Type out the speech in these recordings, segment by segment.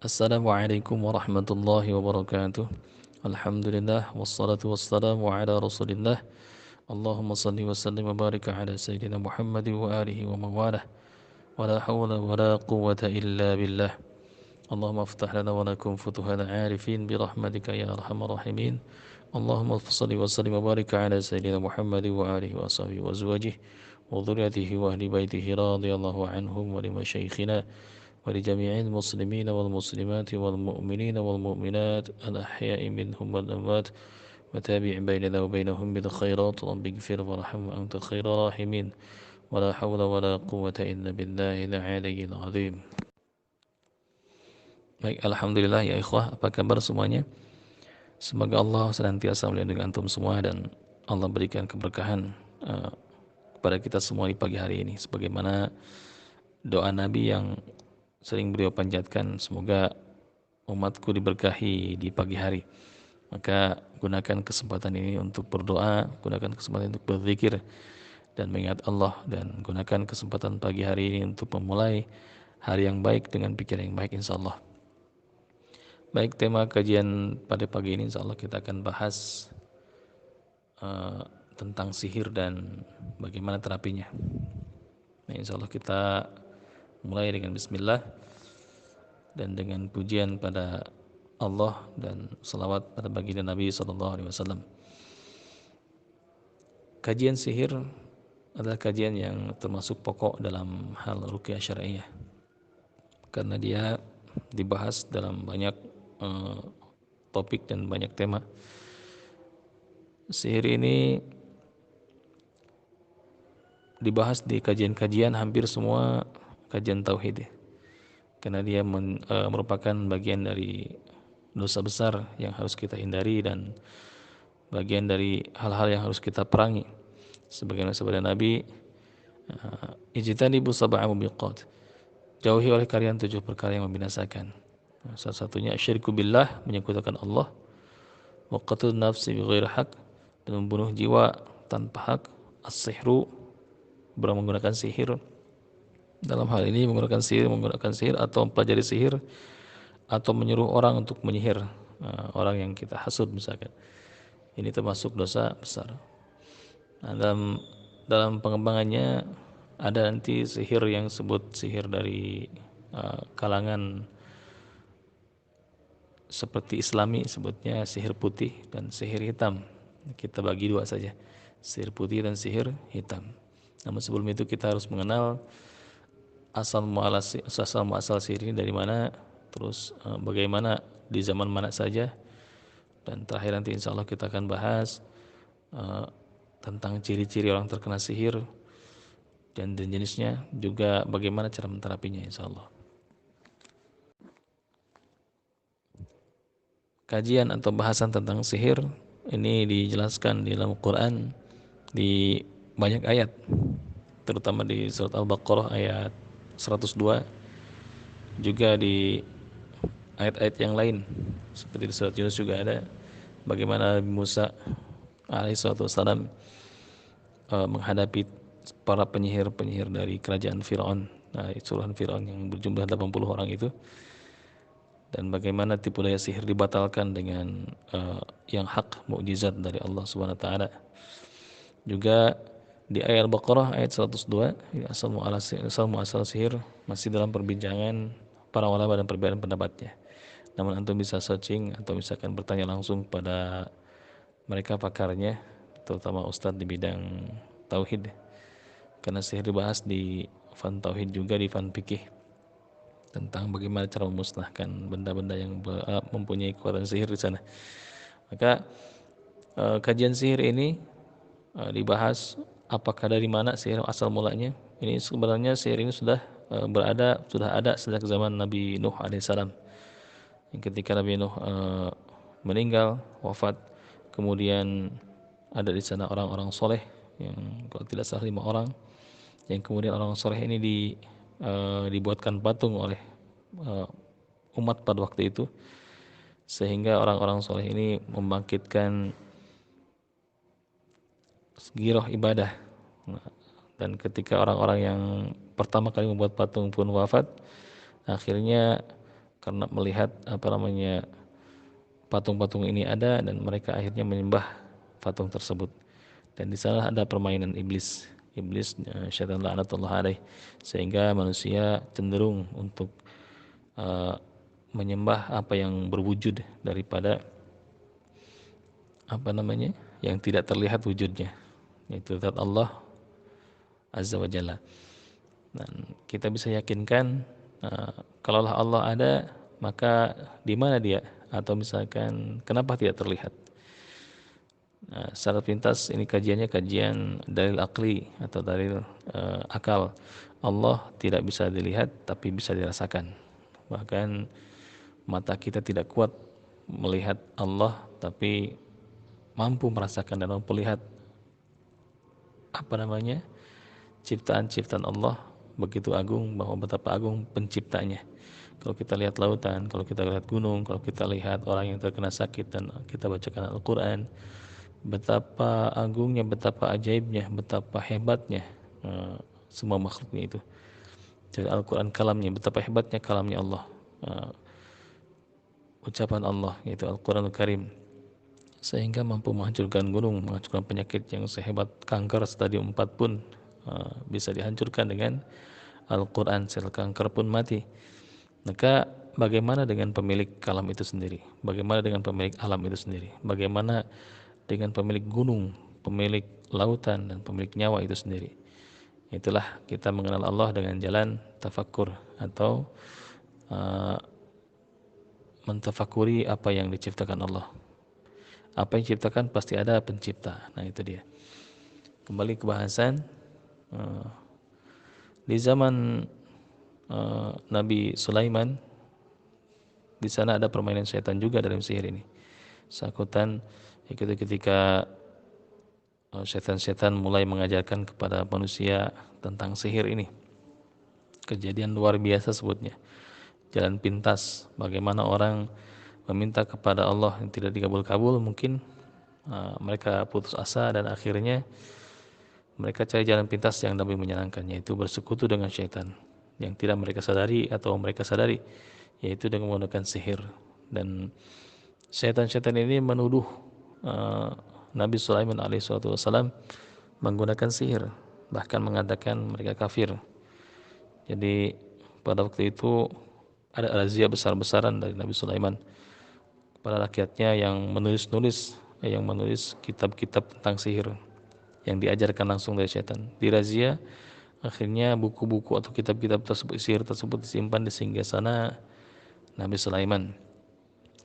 Assalamualaikum warahmatullahi wabarakatuh. Alhamdulillah wassalatu wassalamu ala Rasulillah. Allahumma salli wa sallim wa barik ala sayyidina Muhammad wa alihi wa mawalah. Wa la hawla wa la quwwata illa billah. Allahumma aftah lana wa lakum futuhal arifin bi rahmatika ya arhamar rahimin. Allahumma salli wa sallim wa barik ala sayyidina Muhammad wa alihi wa sahbihi wa azwajihi wa dhurriyyatihi wa ahli baitihi radhiyallahu anhum wa li masyayikhina ولجميع المسلمين والمسلمات والمؤمنين والمؤمنات الأحياء منهم والأموات وتابع بيننا وبينهم بالخيرات رب اغفر وارحم وأنت خير راحمين ولا حول ولا قوة إلا بالله العلي العظيم. Baik, Alhamdulillah ya ikhwah, apa kabar semuanya? Semoga Allah senantiasa melindungi antum semua dan Allah berikan keberkahan kepada kita semua di pagi hari ini, sebagaimana doa Nabi yang sering beliau panjatkan, semoga umatku diberkahi di pagi hari. Maka gunakan kesempatan ini untuk berdoa, gunakan kesempatan untuk berzikir dan mengingat Allah, dan gunakan kesempatan pagi hari ini untuk memulai hari yang baik dengan pikiran yang baik insyaallah. Baik, tema kajian pada pagi ini insyaallah kita akan bahas tentang sihir dan bagaimana terapinya. Nah, insyaallah kita mulai dengan bismillah dan dengan pujian pada Allah dan salawat pada baginda Nabi SAW. Kajian sihir adalah kajian yang termasuk pokok dalam hal ruqyah syar'iyyah, karena dia dibahas dalam banyak topik dan banyak tema. Sihir ini dibahas di kajian-kajian hampir semua kajian tauhid, karena dia merupakan bagian dari dosa besar yang harus kita hindari dan bagian dari hal-hal yang harus kita perangi. Sebagaimana sabda Nabi, ijtanibu sab'a mubiqat, jauhi oleh kalian 7 perkara yang membinasakan. Salah satunya asyirku billah, menyekutukan Allah, wa qatlun nafsi bighairi haq, dan membunuh jiwa tanpa hak, as-sihru, menggunakan sihir. Dalam hal ini menggunakan sihir atau mempelajari sihir atau menyuruh orang untuk menyihir orang yang kita hasud misalkan. Ini termasuk dosa besar. Nah, dalam pengembangannya ada nanti sihir yang sebut sihir dari kalangan seperti Islami, sebutnya sihir putih dan sihir hitam. Kita bagi dua saja, sihir putih dan sihir hitam. Namun sebelum itu kita harus mengenal asal muasal sihir ini dari mana, terus bagaimana, di zaman mana saja, dan terakhir nanti insya Allah kita akan bahas tentang ciri-ciri orang terkena sihir dan jenisnya, juga bagaimana cara menterapinya insya Allah. Kajian atau bahasan tentang sihir ini dijelaskan di dalam Quran di banyak ayat, terutama di surat Al-Baqarah ayat 102, juga di ayat-ayat yang lain seperti di surat Yunus juga ada bagaimana Nabi Musa alaihissalam menghadapi para penyihir-penyihir dari kerajaan Fir'aun, suruhan Fir'aun yang berjumlah 80 orang itu, dan bagaimana tipu daya sihir dibatalkan dengan yang hak, mukjizat dari Allah Subhanahu wa taala. Juga di ayat Al-Baqarah ayat 102, asal muasal sihir masih dalam perbincangan para ulama dan perbedaan pendapatnya. Namun antum bisa searching atau misalkan bertanya langsung pada mereka pakarnya, terutama ustadz di bidang tauhid, karena sihir dibahas di fan tauhid juga di fan fikih, tentang bagaimana cara memusnahkan benda-benda yang mempunyai kekuatan sihir di sana. Maka kajian sihir ini dibahas apakah dari mana sihir asal mulanya. Ini sebenarnya sihir ini sudah ada sejak zaman Nabi Nuh alaihissalam. Yang ketika Nabi Nuh meninggal, wafat, kemudian ada di sana orang-orang soleh yang kalau tidak salah 5 orang, yang kemudian orang soleh ini dibuatkan patung oleh umat pada waktu itu, sehingga orang-orang soleh ini membangkitkan giroh ibadah. Dan ketika orang-orang yang pertama kali membuat patung pun wafat, akhirnya karena melihat patung-patung ini ada dan mereka akhirnya menyembah patung tersebut. Dan di sana ada permainan iblis. Syaitan laknatullah alaih, sehingga manusia cenderung untuk menyembah apa yang berwujud daripada yang tidak terlihat wujudnya, yaitu zat Allah azza wa jalla. Dan kita bisa yakinkan kalaulah Allah ada, maka di mana dia, atau misalkan kenapa tidak terlihat. Secara pintas ini kajiannya kajian dalil akli atau dalil akal. Allah tidak bisa dilihat tapi bisa dirasakan. Bahkan mata kita tidak kuat melihat Allah, tapi mampu merasakan dan mampu lihat ciptaan-ciptaan Allah begitu agung, bahwa betapa agung penciptanya. Kalau kita lihat lautan, kalau kita lihat gunung, kalau kita lihat orang yang terkena sakit dan kita bacakan Al-Quran, betapa agungnya, betapa ajaibnya, betapa hebatnya semua makhluknya itu. Jadi Al-Quran kalamnya, betapa hebatnya kalamnya Allah, ucapan Allah, yaitu Al-Quranul Karim, sehingga mampu menghancurkan gunung, menghancurkan penyakit yang sehebat kanker stadium 4 pun bisa dihancurkan dengan Al-Quran. Sel kanker pun mati. Maka bagaimana dengan pemilik kalam itu sendiri? Bagaimana dengan pemilik alam itu sendiri? Bagaimana dengan pemilik gunung, pemilik lautan, dan pemilik nyawa itu sendiri? Itulah kita mengenal Allah dengan jalan tafakkur atau mentafakuri apa yang diciptakan Allah. Apa yang diciptakan pasti ada pencipta. Nah itu dia. Kembali ke bahasan, di zaman Nabi Sulaiman, di sana ada permainan setan juga dalam sihir ini. Sakutan itu ketika setan-setan mulai mengajarkan kepada manusia tentang sihir ini. Kejadian luar biasa sebutnya. Jalan pintas, bagaimana orang meminta kepada Allah yang tidak dikabul-kabul, mungkin mereka putus asa dan akhirnya mereka cari jalan pintas yang lebih menyenangkan, yaitu bersekutu dengan syaitan yang tidak mereka sadari atau mereka sadari, yaitu dengan menggunakan sihir. Dan syaitan-syaitan ini menuduh Nabi Sulaiman alaihissalam menggunakan sihir, bahkan mengatakan mereka kafir. Jadi pada waktu itu ada razia besar-besaran dari Nabi Sulaiman kepada rakyatnya yang menulis kitab-kitab tentang sihir yang diajarkan langsung dari syaitan. Dirazia, akhirnya buku-buku atau kitab-kitab tersebut, sihir tersebut disimpan di singgasana Nabi Sulaiman,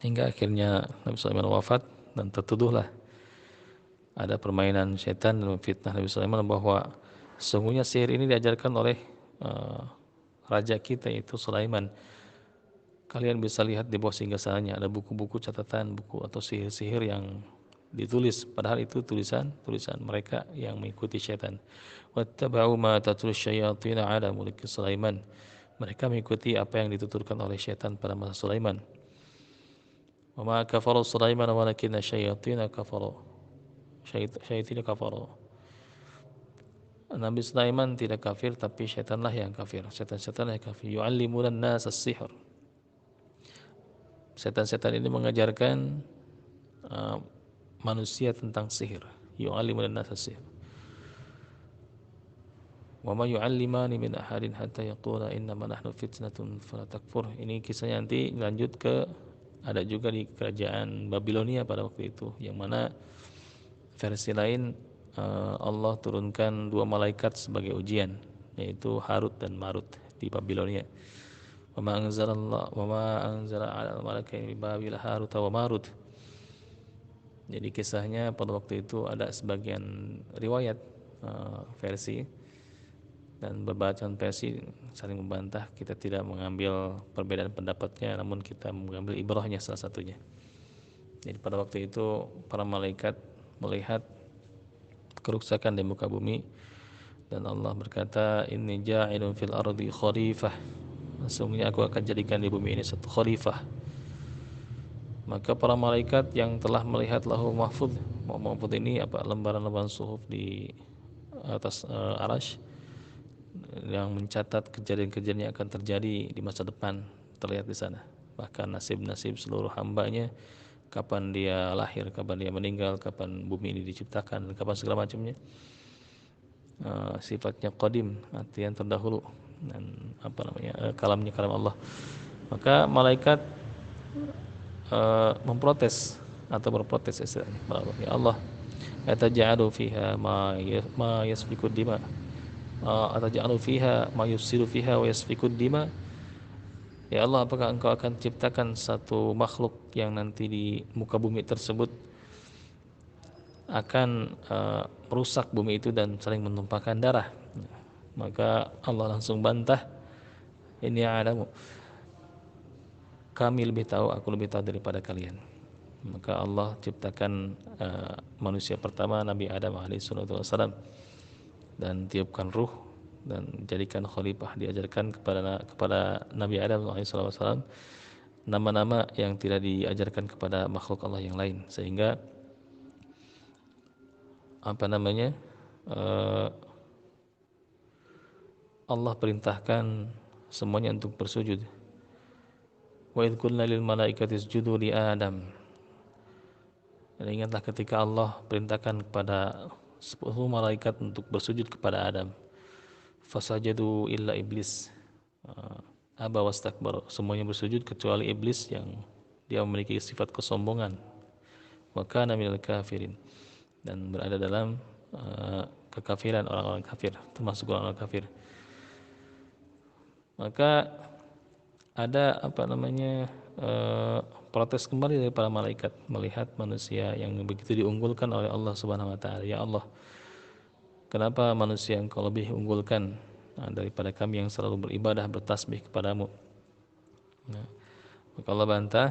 hingga akhirnya Nabi Sulaiman wafat dan tertuduhlah ada permainan syaitan dan memfitnah Nabi Sulaiman bahwa sesungguhnya sihir ini diajarkan oleh raja kita, yaitu Sulaiman. Kalian bisa lihat di bawah singgasananya ada buku-buku catatan, buku atau sihir-sihir yang ditulis, padahal itu tulisan mereka yang mengikuti syaitan. Wattaba'u ma tatlu syayatin 'ala mulki Sulaiman. Mereka mengikuti apa yang dituturkan oleh syaitan pada masa Sulaiman. Wa ma kafara Sulaiman walakinna syayatin kafaru. Syayatin kafaru. Nabi Sulaiman tidak kafir, tapi syaitanlah yang kafir. Syaitan-syaitanlah yang kafir. Yu'allimuna an-nas as-sihr. Setan-setan ini mengajarkan manusia tentang sihir. Yu'allimuna an-nas as-sihr. Wa ma yu'allimani min ahadin hatta yaqula innama nahnu fitnatun fala takfur. Ini kisahnya nanti lanjut ke ada juga di kerajaan Babilonia pada waktu itu, yang mana versi lain Allah turunkan 2 malaikat sebagai ujian, yaitu Harut dan Marut di Babilonia. Wa ma anzala 'ala al-malakaini bi Babil Harut wa Marut. Jadi kisahnya pada waktu itu ada sebagian riwayat versi dan beberapa versi saling membantah. Kita tidak mengambil perbedaan pendapatnya, namun kita mengambil ibrahnya salah satunya. Jadi pada waktu itu para malaikat melihat kerusakan di muka bumi dan Allah berkata, inni ja'ilun fil ardi khalifah. Sesungguhnya aku akan jadikan di bumi ini satu khalifah. Maka para malaikat yang telah melihat lahu mahfud ini lembaran-lembaran suhuf di atas arasy yang mencatat kejadian-kejadian yang akan terjadi di masa depan terlihat di sana. bahkan nasib-nasib seluruh hambanya, kapan dia lahir, kapan dia meninggal, kapan bumi ini diciptakan, dan kapan segala macamnya. Sifatnya qadim, artinya terdahulu, dan kalamnya kalam Allah. Maka malaikat memprotes atau berprotes istilahnya, ya Allah, ataj'alu fiha ma yasfiku dima, ataj'alu fiha ma yufsidu fiha wa yasfiku dima. Ya Allah, apakah engkau akan ciptakan satu makhluk yang nanti di muka bumi tersebut akan merusak bumi itu dan saling menumpahkan darah? Maka Allah langsung bantah, ini adamu, kami lebih tahu, aku lebih tahu daripada kalian. Maka Allah ciptakan manusia pertama, Nabi Adam alaihissalam, dan tiupkan ruh dan jadikan khalifah, diajarkan kepada Nabi Adam alaihissalam nama-nama yang tidak diajarkan kepada makhluk Allah yang lain, sehingga Allah perintahkan semuanya untuk bersujud. Wa idh qulna lil malaikati isjudu li Adam. Dan ingatlah ketika Allah perintahkan kepada 10 malaikat untuk bersujud kepada Adam. Fasajadu illa iblis aba wastakbar. Semuanya bersujud kecuali iblis yang dia memiliki sifat kesombongan. Wa kana minal kafirin. Dan berada dalam kekafiran, orang-orang kafir, termasuk orang-orang kafir. Maka ada protes kembali dari para malaikat melihat manusia yang begitu diunggulkan oleh Allah Subhanahu wa taala. Ya Allah, kenapa manusia engkau lebih unggulkan daripada kami yang selalu beribadah, bertasbih kepadamu? Maka Allah bantah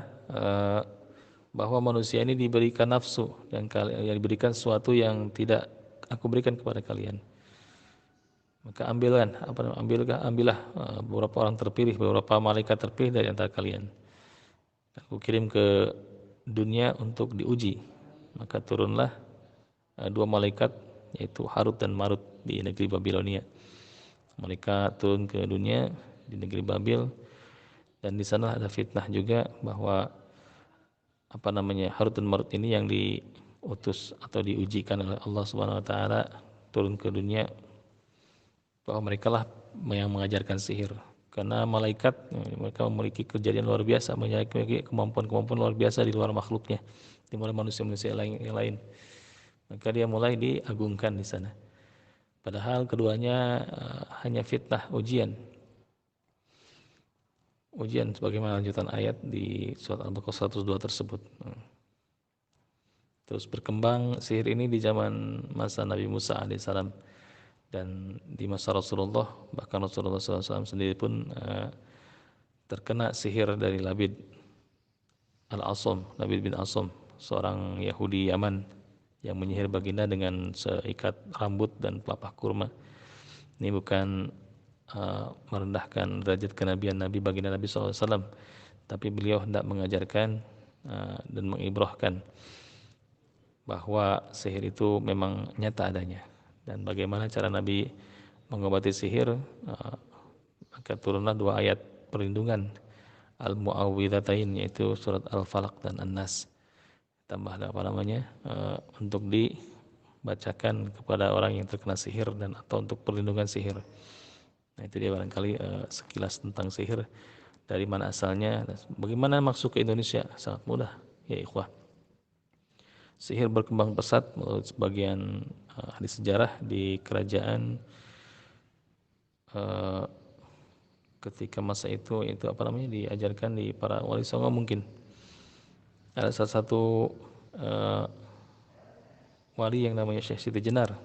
bahwa manusia ini diberikan nafsu dan diberikan sesuatu yang tidak aku berikan kepada kalian. Maka ambillah beberapa orang terpilih, beberapa malaikat terpilih dari antara kalian. Aku kirim ke dunia untuk diuji. Maka turunlah 2 malaikat, yaitu Harut dan Marut di negeri Babilonia. Mereka turun ke dunia di negeri Babil, dan di sana ada fitnah juga bahwa Harut dan Marut ini yang diutus atau diujikan oleh Allah Subhanahu wa taala turun ke dunia, bahwa mereka lah yang mengajarkan sihir. Karena malaikat mereka memiliki kejadian luar biasa, memiliki kemampuan-kemampuan luar biasa di luar makhluknya, di luar manusia-manusia yang lain. Maka dia mulai diagungkan di sana. Padahal keduanya hanya fitnah, ujian sebagaimana lanjutan ayat di surat Al-Baqarah 102 tersebut. Terus berkembang sihir ini di zaman masa Nabi Musa alaihissalam, dan di masa Rasulullah, bahkan Rasulullah SAW sendiri pun terkena sihir dari Labid bin Asam, seorang Yahudi Yaman yang menyihir baginda dengan seikat rambut dan pelepah kurma. Ini bukan merendahkan derajat kenabian Nabi baginda Nabi SAW, tapi beliau hendak mengajarkan dan mengibrahkan bahwa sihir itu memang nyata adanya, dan bagaimana cara Nabi mengobati sihir. Maka turunlah 2 ayat perlindungan Al-Mu'awwidhatain, yaitu surat Al-Falaq dan An-Nas. Tambahlah untuk dibacakan kepada orang yang terkena sihir dan atau untuk perlindungan sihir. Nah, itu dia barangkali sekilas tentang sihir, dari mana asalnya, bagaimana masuk ke Indonesia. Sangat mudah ya ikhwah. Sihir berkembang pesat menurut sebagian ahli sejarah di kerajaan ketika masa itu diajarkan di para wali songo. Mungkin ada salah satu wali yang namanya Syekh Siti Jenar,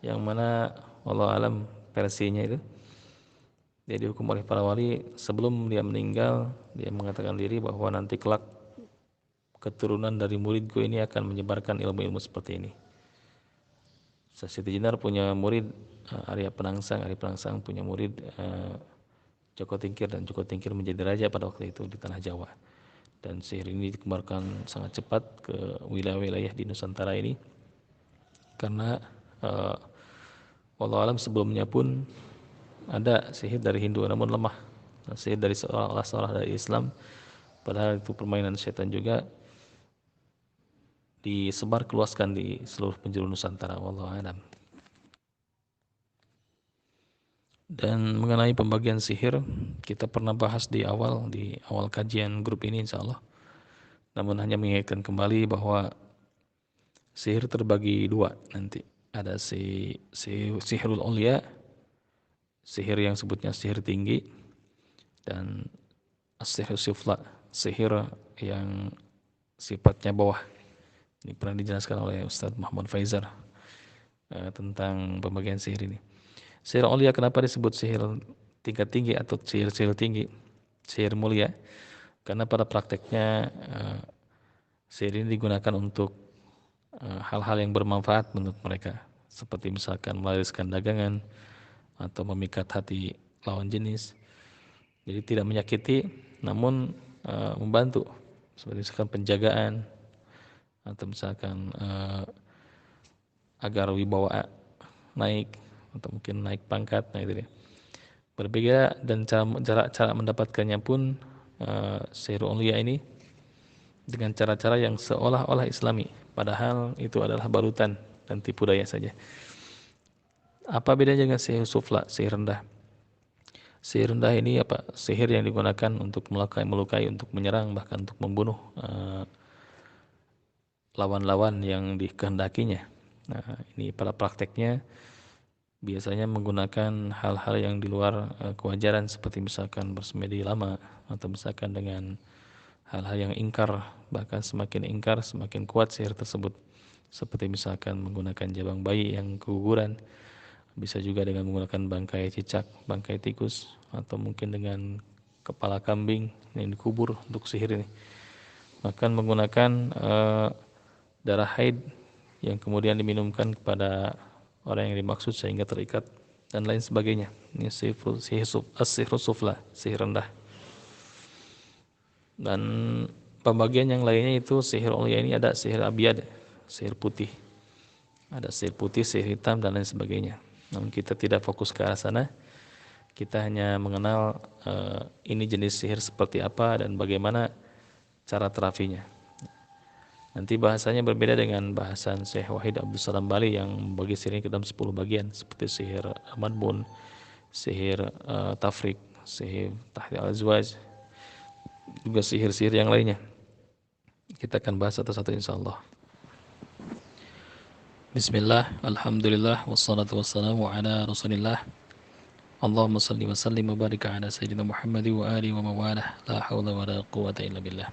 yang mana wallahu alam versinya itu dia dihukum oleh para wali. Sebelum dia meninggal, dia mengatakan diri bahwa nanti kelak keturunan dari muridku ini akan menyebarkan ilmu-ilmu seperti ini. Syekh Siti Jenar punya murid Arya Penangsang punya murid Joko Tingkir, dan Joko Tingkir menjadi raja pada waktu itu di tanah Jawa. Dan sihir ini dikembangkan sangat cepat ke wilayah-wilayah di Nusantara ini, karena wallahu alam sebelumnya pun ada sihir dari Hindu namun lemah sihir dari seolah-olah dari Islam, padahal itu permainan setan juga, disebar keluaskan di seluruh penjuru Nusantara. Wallahu a'lam. Dan mengenai pembagian sihir, kita pernah bahas di awal kajian grup ini insya Allah. Namun hanya mengingatkan kembali bahwa sihir terbagi dua nanti. Ada sihirul aulia, sihir yang sebutnya sihir tinggi, dan as-sihir sufla, sihir yang sifatnya bawah. Ini pernah dijelaskan oleh Ustadz Muhammad Faizar tentang pembagian sihir ini. Sihir aulia kenapa disebut sihir tingkat tinggi atau sihir tinggi, sihir mulia? Karena pada prakteknya sihir ini digunakan untuk hal-hal yang bermanfaat menurut mereka, seperti misalkan melariskan dagangan atau memikat hati lawan jenis. Jadi tidak menyakiti, namun membantu, seperti misalkan penjagaan atau misalkan agar wibawa naik atau mungkin naik pangkat. Nah itu dia. Berbeda, dan cara mendapatkannya pun sihir aulia ini dengan cara-cara yang seolah-olah Islami, padahal itu adalah barutan dan tipu daya saja. Apa bedanya dengan sihir sufla, sihir rendah? Sihir rendah ini apa? Sihir yang digunakan untuk melukai, untuk menyerang, bahkan untuk membunuh lawan-lawan yang dikehendakinya. Nah, ini pada prakteknya biasanya menggunakan hal-hal yang di luar kewajaran, seperti misalkan bersemedi lama, atau misalkan dengan hal-hal yang ingkar, bahkan semakin ingkar semakin kuat sihir tersebut, seperti misalkan menggunakan jabang bayi yang keguguran, bisa juga dengan menggunakan bangkai cicak, bangkai tikus, atau mungkin dengan kepala kambing yang dikubur untuk sihir ini, bahkan menggunakan darah haid yang kemudian diminumkan kepada orang yang dimaksud sehingga terikat, dan lain sebagainya. Ini sihir sufla, sihir rendah. Dan pembagian yang lainnya itu sihir aulia ini ada sihir abyad, sihir putih, ada sihir putih, sihir hitam, dan lain sebagainya. Namun kita tidak fokus ke arah sana. Kita hanya mengenal ini jenis sihir seperti apa dan bagaimana cara terapinya. Nanti bahasanya berbeda dengan bahasan Syekh Wahid Abdul Salam Bali yang membagi sihir ke dalam 10 bagian, seperti sihir madbun, sihir tafrik, sihir tahdid al-azwaj, juga sihir-sihir yang lainnya. Kita akan bahas satu-satu insyaallah. Bismillah, alhamdulillah, wassalatu wassalamu ala rasulillah. Allahumma salli wa sallim wa barik ala sayyidina Muhammad wa alihi wa mawalah, la hawla wa la quwata illa billah.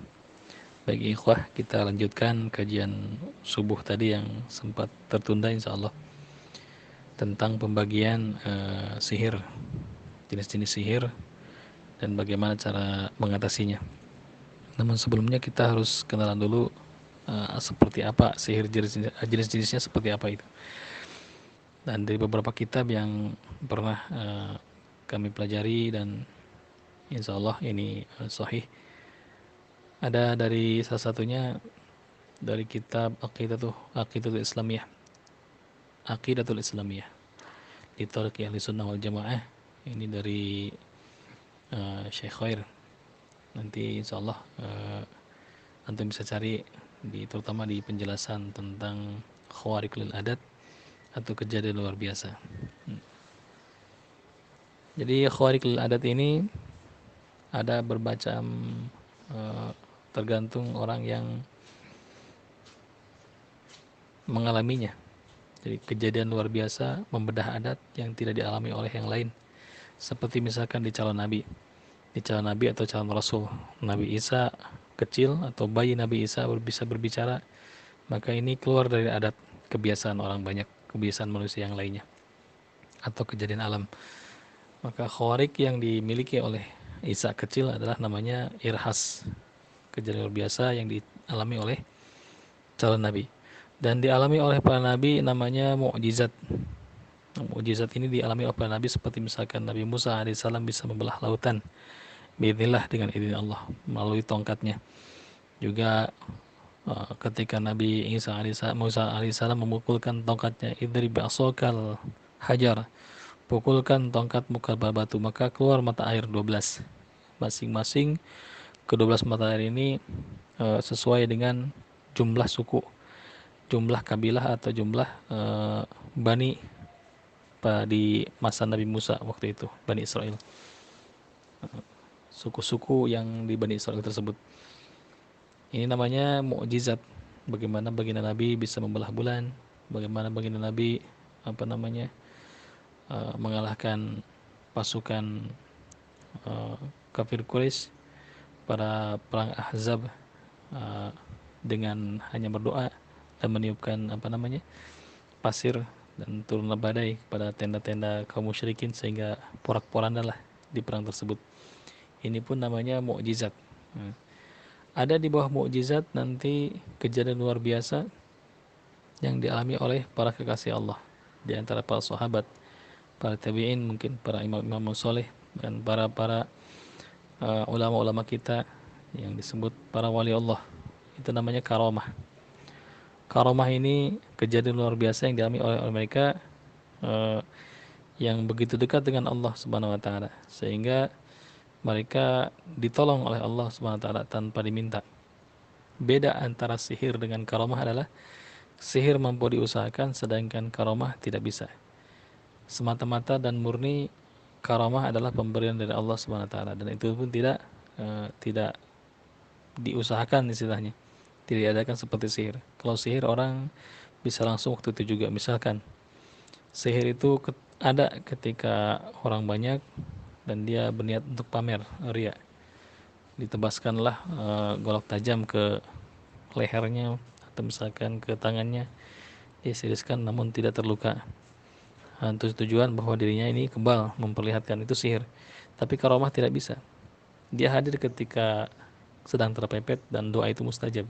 Baik ikhwah, kita lanjutkan kajian subuh tadi yang sempat tertunda insyaallah, tentang pembagian sihir, jenis-jenis sihir dan bagaimana cara mengatasinya. Namun sebelumnya kita harus kenalan dulu seperti apa sihir, jenis-jenisnya seperti apa itu. Dan dari beberapa kitab yang pernah kami pelajari dan insyaallah ini sahih, ada dari salah satunya dari kitab Aqidatul Islamiyah, Aqidatul Islamiyah di Thariq Ahli Sunnah wal Jamaah. Ini dari Syekh Khair. Nanti insyaallah antum bisa cari terutama di penjelasan tentang khawariqul adat atau kejadian luar biasa. Jadi khawariqul adat ini ada bermacam, tergantung orang yang mengalaminya. Jadi kejadian luar biasa membedah adat yang tidak dialami oleh yang lain. Seperti misalkan di calon nabi atau calon rasul, Nabi Isa kecil atau bayi Nabi Isa bisa berbicara, maka ini keluar dari adat kebiasaan orang banyak, kebiasaan manusia yang lainnya, atau kejadian alam. Maka khawarik yang dimiliki oleh Isa kecil adalah namanya irhas, kejadian luar biasa yang dialami oleh calon nabi. Dan dialami oleh para nabi namanya mukjizat. Mukjizat ini dialami oleh para nabi, seperti misalkan Nabi Musa alaihissalam bisa membelah lautan biidznillah, dengan izin Allah melalui tongkatnya. Juga ketika Nabi Musa alaihissalam memukulkan tongkatnya, idrib bi'asokal hajar, pukulkan tongkat muka batu, maka keluar mata air 12. Masing-masing ke-12 mata air ini sesuai dengan jumlah suku, jumlah kabilah atau jumlah Bani di masa Nabi Musa waktu itu, Bani Israel. Suku-suku yang di Bani Israel tersebut. Ini namanya mukjizat. Bagaimana baginda Nabi bisa membelah bulan, bagaimana baginda Nabi mengalahkan pasukan kafir Quraisy pada perang Ahzab dengan hanya berdoa dan meniupkan pasir dan turunlah badai pada tenda-tenda kaum musyrikin sehingga porak-porandalah di perang tersebut. Ini pun namanya mukjizat. Ada di bawah mukjizat nanti kejadian luar biasa yang dialami oleh para kekasih Allah, di antara para sahabat, para tabi'in, mungkin para imam-imam soleh, dan para ulama-ulama kita yang disebut para wali Allah. Itu namanya karamah. Karamah ini kejadian luar biasa yang dialami oleh mereka yang begitu dekat dengan Allah Subhanahu wa taala, sehingga mereka ditolong oleh Allah Subhanahu wa taala tanpa diminta. Beda antara sihir dengan karamah adalah sihir mampu diusahakan, sedangkan karamah tidak bisa. Semata-mata dan murni karamah adalah pemberian dari Allah Subhanahu wa taala, dan itu pun tidak diusahakan istilahnya. Tidak diadakan seperti sihir. Kalau sihir orang bisa langsung waktu itu juga. Misalkan sihir itu ada ketika orang banyak dan dia berniat untuk pamer, ria. Ditebaskanlah golok tajam ke lehernya atau misalkan ke tangannya, disiriskan namun tidak terluka. Untuk tujuan bahwa dirinya ini kebal, memperlihatkan itu sihir. Tapi karamah tidak bisa. Dia hadir ketika sedang terpepet dan doa itu mustajab.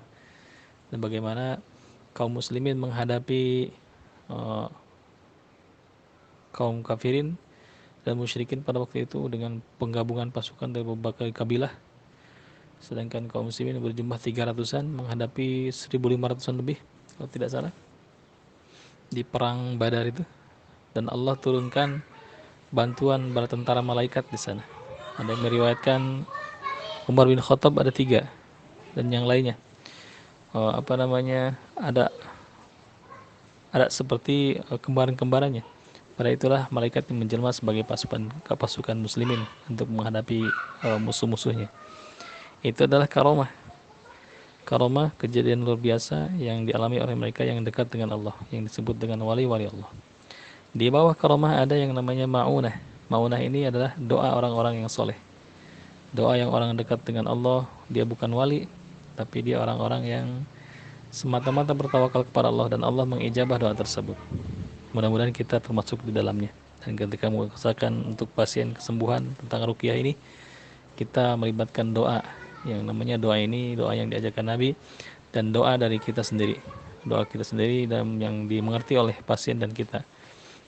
Dan bagaimana kaum muslimin menghadapi kaum kafirin dan musyrikin pada waktu itu dengan penggabungan pasukan dari berbagai kabilah, sedangkan kaum muslimin berjumlah 300-an menghadapi 1.500-an lebih kalau tidak salah di perang Badar itu. Dan Allah turunkan bantuan bala tentara malaikat di sana. Ada yang meriwayatkan Umar bin Khattab ada 3 dan yang lainnya ada seperti kembaran-kembarannya. Pada itulah malaikat yang menjelma sebagai pasukan muslimin untuk menghadapi musuh-musuhnya. Itu adalah karamah. Karamah kejadian luar biasa yang dialami oleh mereka yang dekat dengan Allah, yang disebut dengan wali-wali Allah. Di bawah karamah ada yang namanya ma'unah. Ma'unah ini adalah doa orang-orang yang soleh. Doa yang orang dekat dengan Allah. Dia bukan wali, tapi dia orang-orang yang semata-mata bertawakal kepada Allah, dan Allah mengijabah doa tersebut. Mudah-mudahan kita termasuk di dalamnya. Dan ketika mengusahakan untuk pasien kesembuhan tentang ruqyah ini, kita melibatkan doa. Yang namanya doa ini doa yang diajarkan Nabi, dan doa dari kita sendiri. Doa kita sendiri dan yang dimengerti oleh pasien dan kita.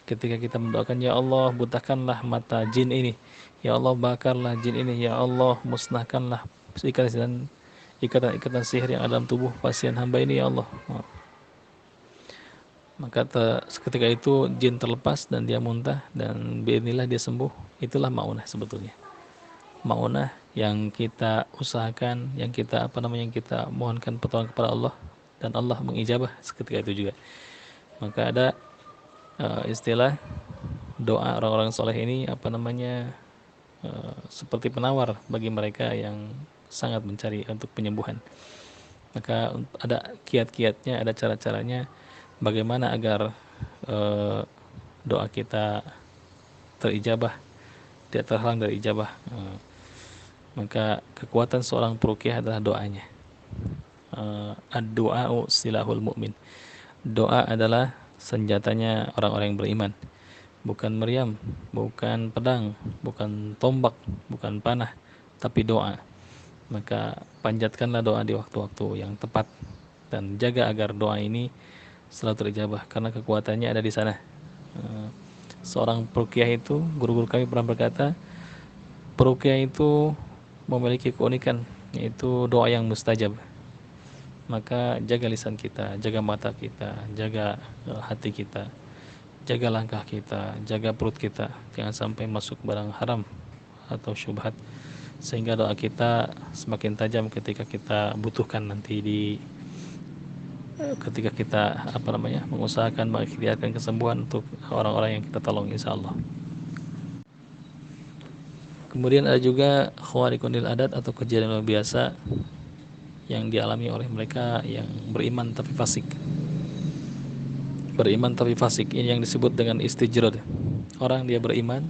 Ketika kita mendoakan, ya Allah butakanlah mata jin ini, ya Allah bakarlah jin ini, ya Allah musnahkanlah ikatan sihir yang ada dalam tubuh pasien hamba ini, ya Allah. Maka seketika itu jin terlepas dan dia muntah, dan biidznillah dia sembuh. Itulah ma'unah sebetulnya. Ma'unah yang kita usahakan, yang kita mohonkan pertolongan kepada Allah, dan Allah mengijabah seketika itu juga. Maka ada istilah doa orang-orang soleh ini seperti penawar bagi mereka yang sangat mencari untuk penyembuhan. Maka ada kiat-kiatnya, ada cara-caranya bagaimana agar doa kita terijabah, tidak terhalang dari ijabah. Maka kekuatan seorang peruqyah adalah doanya. Ad-du'a'u silahul mu'min. Doa adalah senjatanya orang-orang yang beriman. Bukan meriam, bukan pedang, bukan tombak, bukan panah, tapi doa. Maka panjatkanlah doa di waktu-waktu yang tepat, dan jaga agar doa ini selalu terijabah, karena kekuatannya ada di sana. Seorang peruqyah itu, guru-guru kami pernah berkata, peruqyah itu memiliki keunikan, yaitu doa yang mustajab. Maka jaga lisan kita, jaga mata kita, jaga hati kita, jaga langkah kita, jaga perut kita, jangan sampai masuk barang haram atau syubhat, sehingga doa kita semakin tajam ketika kita butuhkan nanti ketika kita mengusahakan mengikhtiarkan kesembuhan untuk orang-orang yang kita tolong, insyaallah. Kemudian ada juga khawariqul adat atau kejadian luar biasa yang dialami oleh mereka yang beriman tapi fasik. Beriman tapi fasik, ini yang disebut dengan istijrad. Orang dia beriman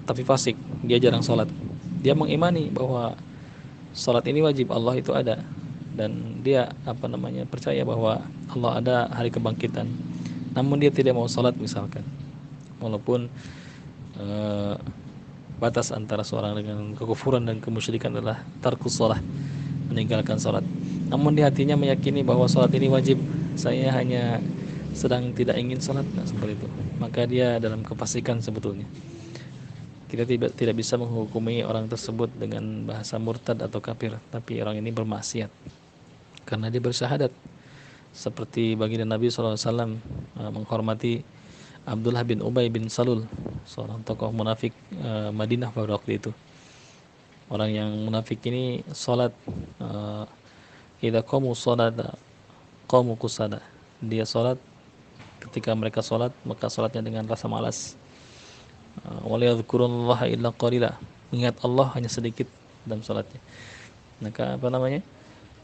tapi fasik, dia jarang sholat. Dia mengimani bahwa sholat ini wajib, Allah itu ada, dan dia percaya bahwa Allah ada hari kebangkitan. Namun dia tidak mau sholat misalkan, walaupun batas antara seorang dengan kekufuran dan kemusyrikan adalah tarkus sholat, meninggalkan sholat. Namun di hatinya meyakini bahwa sholat ini wajib, saya hanya sedang tidak ingin sholat, seperti itu. Maka dia dalam kefasikan sebetulnya. Kita tidak bisa menghukumi orang tersebut dengan bahasa murtad atau kafir, tapi orang ini bermaksiat karena dia bersyahadat. Seperti baginda Nabi SAW menghormati Abdullah bin Ubay bin Salul, seorang tokoh munafik Madinah pada waktu itu. Orang yang munafik ini sholat, idza qamu sholata qamu kusada. Dia sholat, ketika mereka sholat maka sholatnya dengan rasa malas. Waliyadhkurullaha illa qalila, ingat Allah hanya sedikit dalam sholatnya. Maka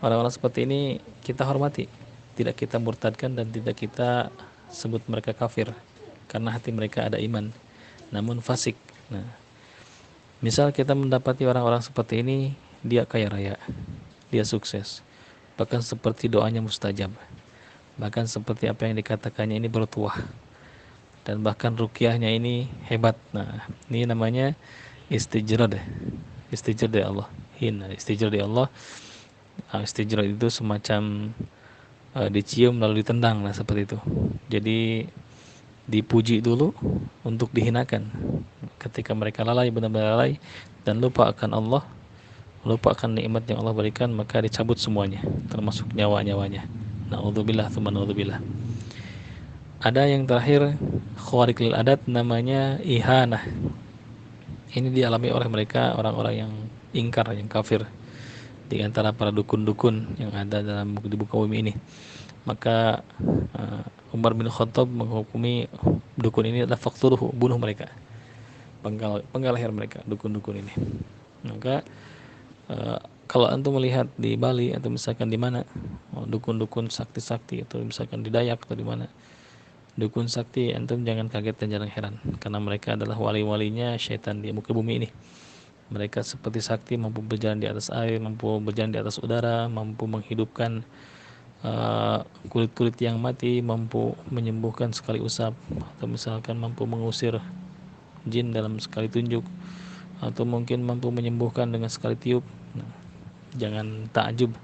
orang-orang seperti ini kita hormati, tidak kita murtadkan dan tidak kita sebut mereka kafir, karena hati mereka ada iman namun fasik. Nah, misal kita mendapati orang-orang seperti ini, dia kaya raya, dia sukses, bahkan seperti doanya mustajab, bahkan seperti apa yang dikatakannya ini bertuah, dan bahkan ruqyahnya ini hebat. Nah, ini namanya istijrad. Istijrad dari Allah. Istijrad dari Allah. Istijrad itu semacam dicium lalu ditendang, nah seperti itu. Jadi dipuji dulu untuk dihinakan. Ketika mereka lalai, benar-benar lalai dan lupa akan Allah, lupa akan nikmat yang Allah berikan, maka dicabut semuanya, termasuk nyawa-nyawanya. Na'udzubillah tsumma na'udzubillah. Ada yang terakhir, khawariqul adat, namanya ihanah. Ini dialami oleh mereka, orang-orang yang ingkar, yang kafir, di antara para dukun-dukun yang ada di buka bumi ini. Maka Umar bin Khattab menghukumi dukun ini adalah faqtuluhu, bunuh mereka, penggal leher mereka, dukun-dukun ini. Maka kalau antum melihat di Bali atau misalkan di mana dukun-dukun sakti-sakti, atau misalkan di Dayak atau di mana dukun sakti, antum jangan kaget dan jangan heran, karena mereka adalah wali-walinya syaitan di muka bumi ini. Mereka seperti sakti, mampu berjalan di atas air, mampu berjalan di atas udara, mampu menghidupkan kulit-kulit yang mati, mampu menyembuhkan sekali usap, atau misalkan mampu mengusir jin dalam sekali tunjuk, atau mungkin mampu menyembuhkan dengan sekali tiup. Nah, jangan takjub,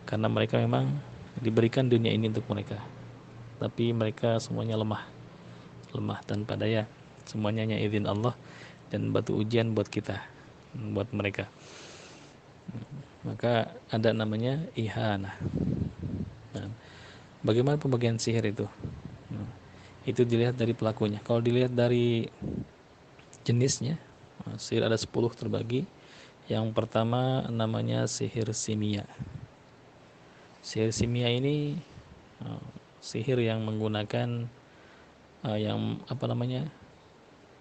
karena mereka memang diberikan dunia ini untuk mereka, tapi mereka semuanya lemah tanpa daya. Semuanya hanya izin Allah dan batu ujian buat kita, buat mereka. Maka ada namanya ihanah. Nah, bagaimana pembagian sihir itu? Nah, itu dilihat dari pelakunya. Kalau dilihat dari jenisnya, sihir ada 10 terbagi. Yang pertama namanya sihir simia. Sihir simia ini sihir yang menggunakan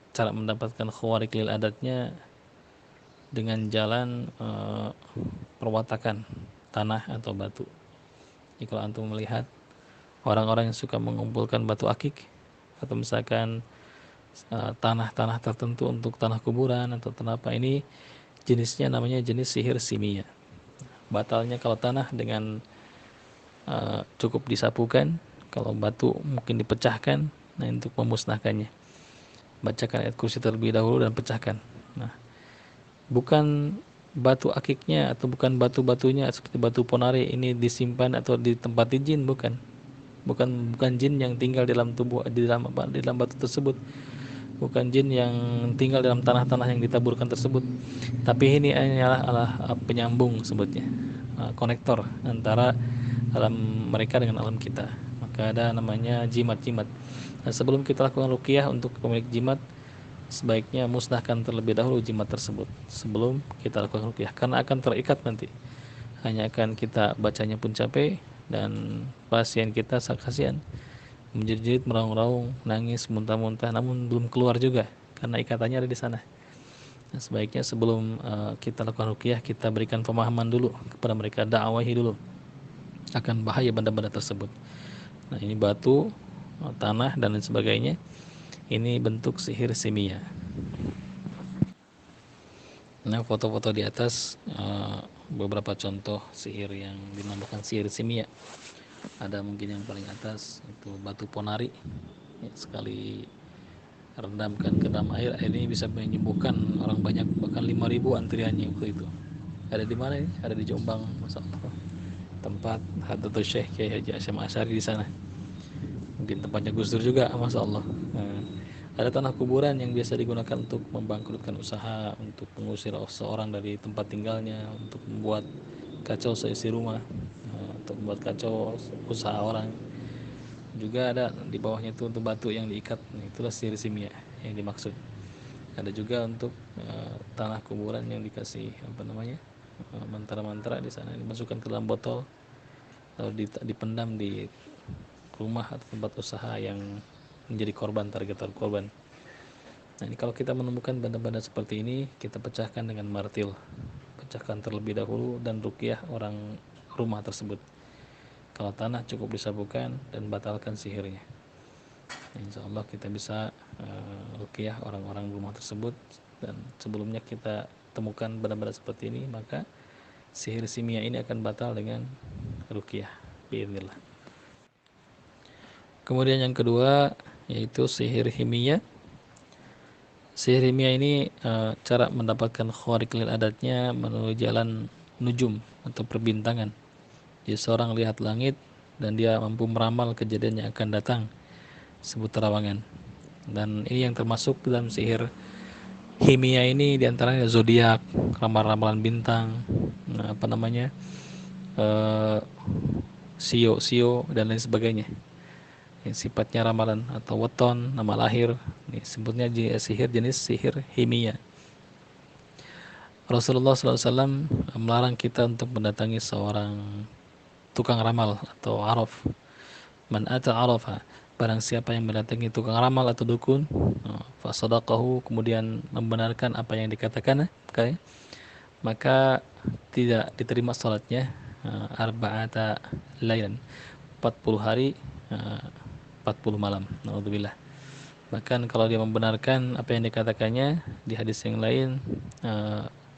cara mendapatkan khawariqul adatnya dengan jalan perwatakan tanah atau batu. Jadi kalau antum melihat orang-orang yang suka mengumpulkan batu akik, atau misalkan tanah-tanah tertentu untuk tanah kuburan atau tanah apa, ini jenisnya namanya jenis sihir simia. Batalnya kalau tanah dengan cukup disapukan, kalau batu mungkin dipecahkan, nah untuk memusnahkannya. Bacakan ayat kursi terlebih dahulu dan pecahkan. Nah, bukan batu akiknya atau bukan batu-batunya seperti batu ponari ini disimpan atau ditempati jin, bukan jin yang tinggal di dalam tubuh, di dalam batu tersebut, bukan jin yang tinggal dalam tanah-tanah yang ditaburkan tersebut, tapi ini adalah penyambung sebutnya, konektor antara alam mereka dengan alam kita. Maka ada namanya jimat-jimat. Nah, sebelum kita lakukan ruqyah untuk pemilik jimat, sebaiknya musnahkan terlebih dahulu jimat tersebut sebelum kita lakukan ruqyah, karena akan terikat nanti. Hanya akan kita bacanya pun capek, dan pasien kita kasihan menjerit-jerit, meraung-raung, nangis, muntah-muntah, namun belum keluar juga karena ikatannya ada di sana. Nah, sebaiknya sebelum kita lakukan ruqyah, kita berikan pemahaman dulu kepada mereka, dakwahi dulu akan bahaya benda-benda tersebut. Nah, ini batu, tanah dan lain sebagainya, ini bentuk sihir simia. Nah, foto-foto di atas beberapa contoh sihir yang dinamakan sihir simia. Ada mungkin yang paling atas itu batu ponari, ya, sekali rendamkan ke dalam air ini bisa menyembuhkan orang banyak, bahkan 5.000 antriannya waktu itu. Ada di mana ini? Ada di Jombang, Masya Allah. Tempat Hadratus Syekh Kiai Haji Hasyim Asy'ari di sana. Mungkin tempatnya Gus Dur juga, Masya Allah. Ada tanah kuburan yang biasa digunakan untuk membangkrutkan usaha, untuk mengusir seorang dari tempat tinggalnya, untuk membuat kacau seisi rumah, untuk membuat kacau usaha orang. Juga ada di bawahnya itu untuk batu yang diikat. Itulah sihir simia yang dimaksud. Ada juga untuk tanah kuburan yang dikasih mantra-mantra di sana, dimasukkan ke dalam botol lalu dipendam di rumah atau tempat usaha yang menjadi target korban. Nah, ini kalau kita menemukan benda-benda seperti ini, kita pecahkan dengan martil, pecahkan terlebih dahulu dan ruqyah orang rumah tersebut. Kalau tanah cukup disabukan dan batalkan sihirnya. Insya Allah kita bisa ruqyah orang-orang rumah tersebut. Dan sebelumnya kita temukan benda-benda seperti ini, maka sihir simia ini akan batal dengan ruqyah biiznillah. Kemudian yang kedua yaitu sihir himia. Sihir himia ini cara mendapatkan khawariqil adatnya melalui jalan nujum atau perbintangan. Jadi seorang lihat langit dan dia mampu meramal kejadian yang akan datang, sebut terawangan. Dan ini yang termasuk dalam sihir himia ini diantaranya zodiak, ramalan bintang, sio dan lain sebagainya. Yang sifatnya ramalan atau weton, nama lahir. Ini sebutnya sihir jenis sihir himia. Rasulullah SAW melarang kita untuk mendatangi seorang tukang ramal atau araf. Man ata arafa, barang siapa yang mendatangi tukang ramal atau dukun, fasadaqahu, kemudian membenarkan apa yang dikatakan, maka tidak diterima salatnya arba'ata lailan, 40 hari 40 malam. Naudzubillah. Bahkan kalau dia membenarkan apa yang dikatakannya di hadis yang lain,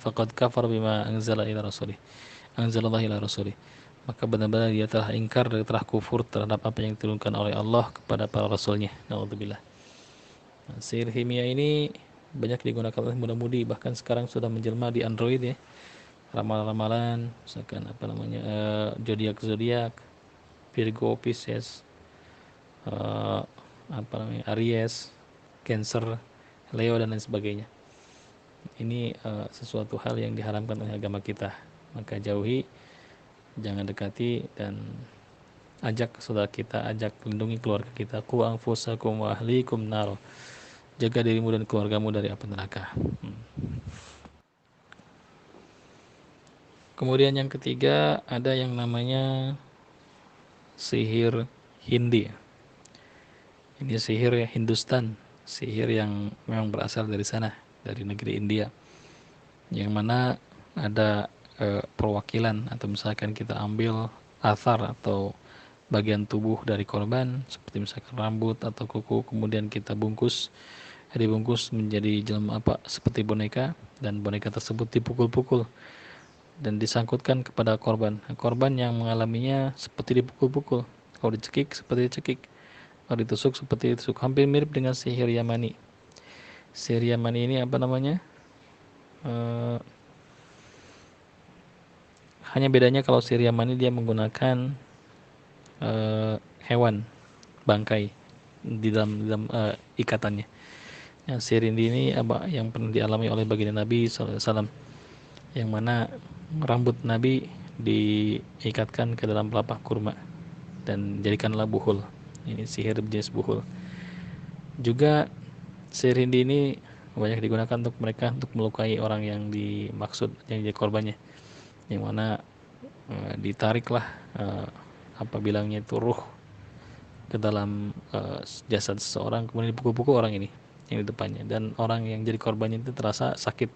faqad kafar bima anzalallahu ila rasulih, maka benar-benar dia telah ingkar dan telah kufur terhadap apa yang diturunkan oleh Allah kepada para rasulnya. Naudzubillah. Sihir himia ini banyak digunakan oleh muda-mudi, bahkan sekarang sudah menjelma di Android ya. Ramalan-ramalan, misalkan zodiak, Virgo, Pisces, Aries, Cancer, Leo dan lain sebagainya. Ini sesuatu hal yang diharamkan oleh agama kita. Maka jauhi, jangan dekati, dan ajak saudara kita, ajak lindungi keluarga kita. Qu anfusakum wa ahlikum nar. Jaga dirimu dan keluargamu dari api neraka. Kemudian yang ketiga ada yang namanya sihir Hindi. Ini sihir Hindustan, sihir yang memang berasal dari sana, dari negeri India, yang mana ada perwakilan, atau misalkan kita ambil athar atau bagian tubuh dari korban, seperti misalkan rambut atau kuku, kemudian kita dibungkus menjadi jelma seperti boneka, dan boneka tersebut dipukul-pukul dan disangkutkan kepada korban. Korban yang mengalaminya seperti dipukul-pukul, kalau dicekik seperti dicekik, kalau ditusuk seperti ditusuk, hampir mirip dengan sihir Yamani. Sihir Yamani ini hanya bedanya kalau sihir Yamani dia menggunakan hewan bangkai di dalam ikatannya. Sihir ini yang pernah dialami oleh baginda Nabi SAW, yang mana rambut Nabi diikatkan ke dalam pelepah kurma dan jadikanlah buhul. Ini sihir jenis buhul. Juga sihir Hindi ini banyak digunakan untuk mereka untuk melukai orang yang dimaksud, yang jadi korbannya, yang mana ditariklah apa bilangnya itu ruh ke dalam jasad seseorang, kemudian dipukul-pukul orang ini yang di depannya, dan orang yang jadi korbannya itu terasa sakit.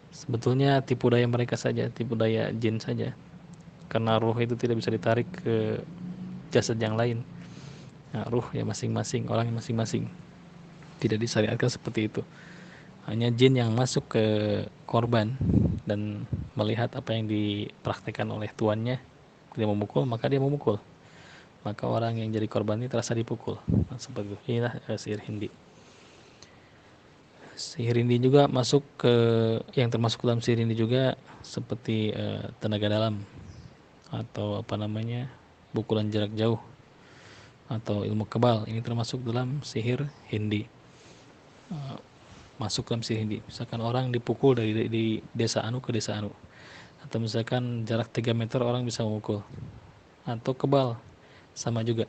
Sebetulnya tipu daya mereka saja, tipu daya jin saja, karena ruh itu tidak bisa ditarik ke jasad yang lain. Nah, ruh ya masing-masing, orang masing-masing, tidak disyariatkan seperti itu. Hanya jin yang masuk ke korban dan melihat apa yang dipraktekkan oleh tuannya, dia memukul, maka dia memukul, maka orang yang jadi korban ini terasa dipukul. Nah, seperti itu. Inilah sihir hindi. Sihir hindi juga masuk ke, yang termasuk dalam sihir hindi juga seperti tenaga dalam, atau apa namanya, pukulan jarak jauh, atau ilmu kebal. Ini termasuk dalam sihir hindi. Masuk dalam sihir hindi. Misalkan orang dipukul dari di desa anu ke desa anu, atau misalkan jarak 3 meter orang bisa memukul. Atau kebal, sama juga.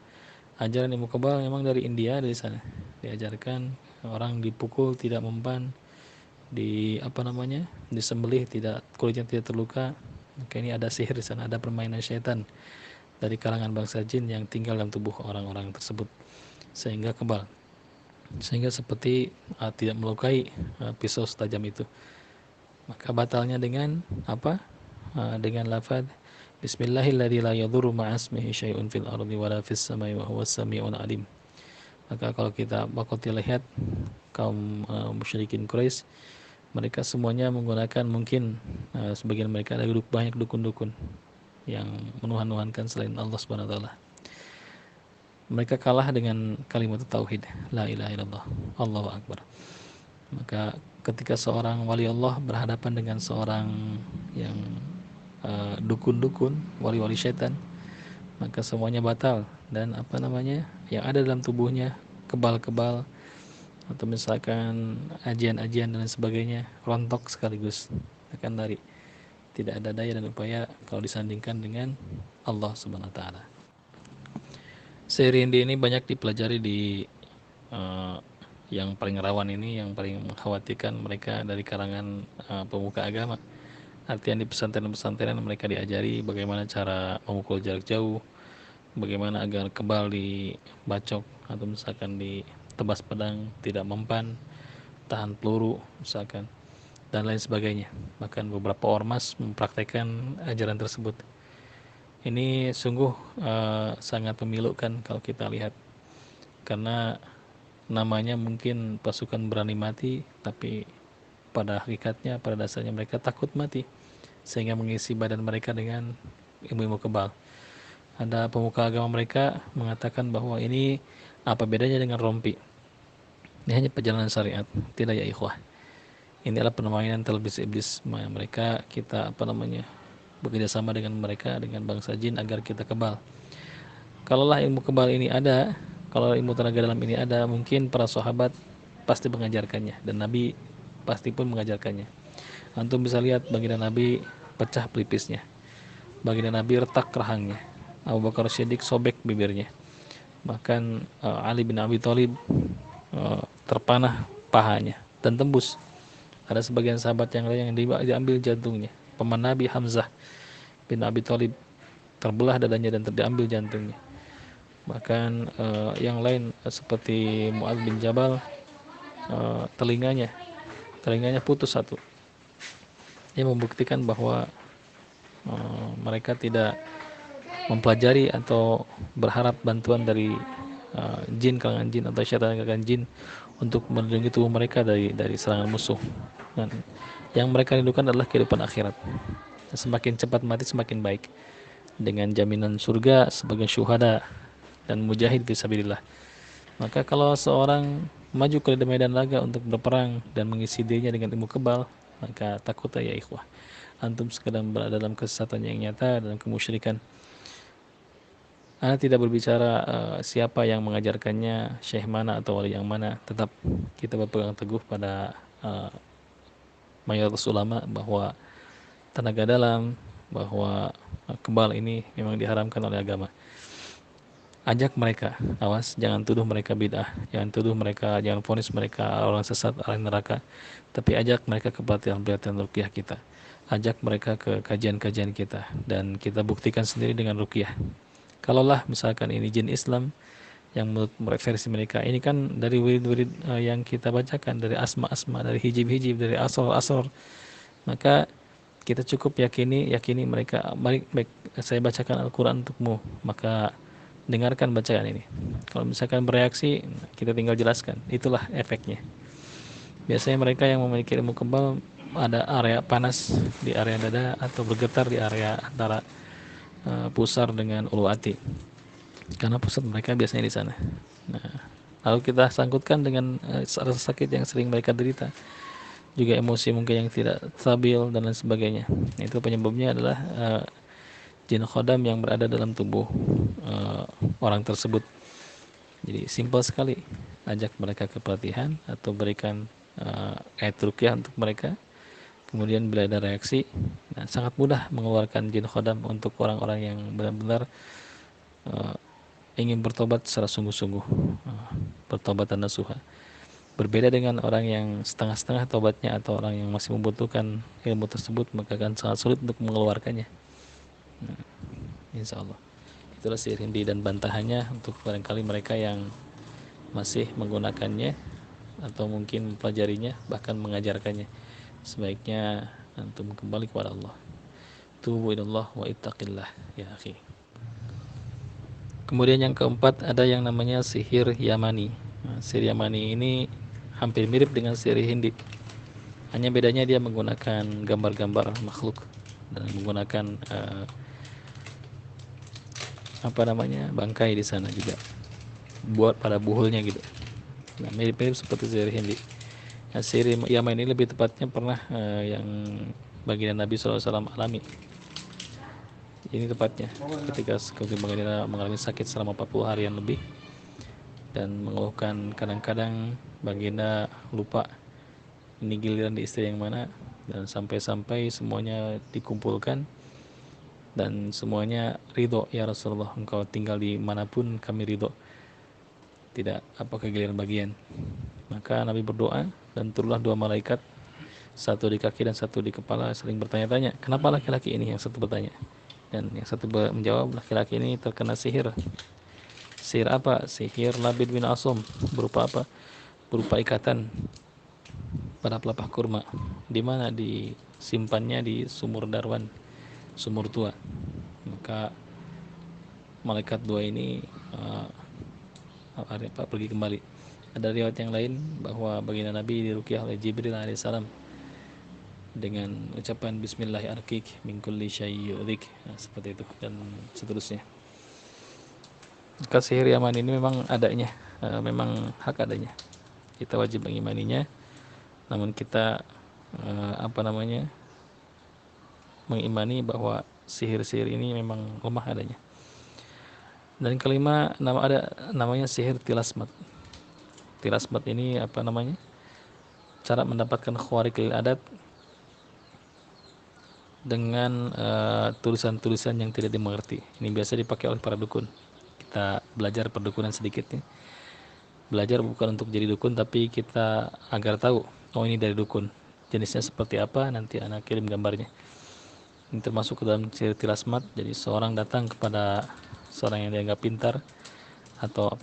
Ajaran ilmu kebal memang dari India, dari sana diajarkan, orang dipukul tidak mempan, di apa namanya, disembelih tidak, kulitnya tidak terluka, maka ini ada sihir di sana, ada permainan syaitan dari kalangan bangsa jin yang tinggal dalam tubuh orang-orang tersebut, sehingga kebal, sehingga seperti tidak melukai pisau setajam itu. Maka batalnya dengan apa? Dengan lafaz Bismillahilladzi la yadurru ma'asmihi syai'un fil ardi wala fis samai wa huwas samiul alim. Maka kalau kita lihat kaum musyrikin Quraisy, mereka semuanya menggunakan, mungkin sebagian mereka ada banyak dukun-dukun yang menuhan-nuhankan selain Allah Subhanahu wa taala. Mereka kalah dengan kalimat tauhid, la ilaha illallah, Allahu akbar. Maka ketika seorang wali Allah berhadapan dengan seorang yang dukun-dukun, wali-wali setan, maka semuanya batal, dan apa namanya, yang ada dalam tubuhnya, kebal-kebal atau misalkan ajian-ajian dan sebagainya, rontok sekaligus, akan lari. Tidak ada daya dan upaya kalau disandingkan dengan Allah Subhanahu wa taala. Sihir hindi ini banyak dipelajari di yang paling rawan ini, yang paling mengkhawatirkan mereka dari kalangan pemuka agama. Artinya di pesantren-pesantren mereka diajari bagaimana cara memukul jarak jauh, bagaimana agar kebal dibacok, atau misalkan ditebas pedang tidak mempan, tahan peluru misalkan, dan lain sebagainya. Bahkan beberapa ormas mempraktekkan ajaran tersebut. Ini sungguh sangat memilukan kalau kita lihat, karena namanya mungkin pasukan berani mati, tapi pada hakikatnya, pada dasarnya mereka takut mati, sehingga mengisi badan mereka dengan ilmu-ilmu kebal. Ada pemuka agama mereka mengatakan bahwa ini apa bedanya dengan rompi? Ini hanya perjalanan syariat. Tidak ya ikhwah. Ini adalah permainan televisi iblis mereka. Kita apa namanya, bekerja sama dengan mereka, dengan bangsa jin, agar kita kebal. Kalaulah ilmu kebal ini ada, kalau ilmu tenaga dalam ini ada, mungkin para sahabat pasti mengajarkannya, dan Nabi pasti pun mengajarkannya. Antum bisa lihat baginda Nabi pecah pelipisnya, baginda Nabi retak rahangnya, Abu Bakar Siddiq sobek bibirnya, bahkan Ali bin Abi Thalib terpanah pahanya dan tembus. Ada sebagian sahabat yang lain yang diambil jantungnya. Paman Nabi Hamzah bin Abi Thalib terbelah dadanya dan diambil jantungnya. Bahkan yang lain seperti Mu'adz bin Jabal, telinganya putus satu. Ini membuktikan bahwa mereka tidak mempelajari atau berharap bantuan dari jin, kalangan jin atau syaitan kalangan jin untuk melindungi tubuh mereka dari serangan musuh. Dan yang mereka rindukan adalah kehidupan akhirat. Semakin cepat mati semakin baik, dengan jaminan surga sebagai syuhada dan mujahid fisabilillah. Maka kalau seorang maju ke medan laga untuk berperang dan mengisi dirinya dengan ilmu kebal, maka takutlah ya ikhwah, antum sedang berada dalam kesesatan yang nyata, dalam kemusyrikan. Anda tidak berbicara siapa yang mengajarkannya, syekh mana atau wali yang mana. Tetap kita berpegang teguh pada mayoritas ulama bahwa tenaga dalam, bahwa kebal ini memang diharamkan oleh agama. ajak mereka, awas jangan tuduh mereka bid'ah, jangan tuduh mereka, jangan vonis mereka orang sesat, orang neraka, tapi ajak mereka ke pelatihan-pelatihan ruqyah kita, ajak mereka ke kajian-kajian kita, dan kita buktikan sendiri dengan ruqyah. Kalaulah misalkan ini jin Islam yang menurut versi mereka ini kan dari wirid-wirid yang kita bacakan, dari asma-asma, dari hijib-hijib, dari asor-asor, maka kita cukup yakini mereka. Baik, saya bacakan Al-Quran untukmu, maka dengarkan bacaan ini. Kalau misalkan bereaksi, kita tinggal jelaskan. Itulah efeknya. Biasanya mereka yang memiliki ilmu kebal ada area panas di area dada atau bergetar di area antara pusar dengan ulu hati, karena pusat mereka biasanya di sana. Nah, lalu kita sangkutkan dengan rasa sakit yang sering mereka derita, juga emosi mungkin yang tidak stabil dan lain sebagainya. Itu penyebabnya adalah jin khodam yang berada dalam tubuh orang tersebut. Jadi simpel sekali, ajak mereka ke pelatihan atau berikan ayat ruqyah untuk mereka. Kemudian bila ada reaksi, nah, sangat mudah mengeluarkan jin khodam untuk orang-orang yang benar-benar ingin bertobat secara sungguh-sungguh, bertobat dan nasuha. Berbeda dengan orang yang setengah-setengah tobatnya atau orang yang masih membutuhkan ilmu tersebut, maka akan sangat sulit untuk mengeluarkannya. Insya Allah. Itulah sihir hindi dan bantahannya untuk barangkali mereka yang masih menggunakannya atau mungkin mempelajarinya, bahkan mengajarkannya. Sebaiknya antum kembali kepada Allah. Tubu ilallah wa ittaqillah ya akhi. Kemudian yang keempat ada yang namanya sihir Yamani. Nah, sihir Yamani ini hampir mirip dengan sihir Hindi. Hanya bedanya dia menggunakan gambar-gambar makhluk dan menggunakan bangkai di sana juga buat pada buhulnya gitu. Nah, mirip-mirip seperti sihir Hindi. Nah, sihir Yamani ini lebih tepatnya pernah yang baginda Nabi SAW alami. Ini tepatnya ketika baginda mengalami sakit selama 40 harian lebih dan mengeluhkan kadang-kadang baginda lupa ini giliran di istri yang mana, dan sampai-sampai semuanya dikumpulkan dan semuanya ridho, ya Rasulullah, engkau tinggal di manapun kami ridho, tidak apakah giliran bagian. Maka Nabi berdoa dan turunlah dua malaikat, satu di kaki dan satu di kepala, saling bertanya-tanya, kenapa laki-laki ini? Yang satu bertanya, dan yang satu menjawab, laki-laki ini terkena sihir. Sihir apa? Sihir Labid bin Asum. Berupa apa? Berupa ikatan pada pelepah kurma. Di mana disimpannya? Di sumur Darwan, sumur tua. Maka malaikat dua ini pergi kembali. Ada riwayat yang lain bahwa baginda Nabi diruqyah oleh Jibril alaihissalam dengan ucapan Bismillahirrahmanirrahim min kulli syai'in yu'dhik, seperti itu dan seterusnya. Maka sihir Yaman ini memang adanya, memang hak adanya. Kita wajib mengimaninya, namun kita mengimani bahwa sihir-sihir ini memang lemah adanya. Dan kelima, namanya sihir tilasmat. Tilasmat ini cara mendapatkan khawarikil adat dengan tulisan-tulisan yang tidak dimengerti. Ini biasa dipakai oleh para dukun. Kita belajar perdukunan sedikit nih. Belajar bukan untuk jadi dukun, tapi kita agar tahu, oh ini dari dukun, jenisnya seperti apa, nanti anak kirim gambarnya. Ini termasuk ke dalam sihir tilasmat. Jadi seorang datang kepada seorang yang dianggap pintar atau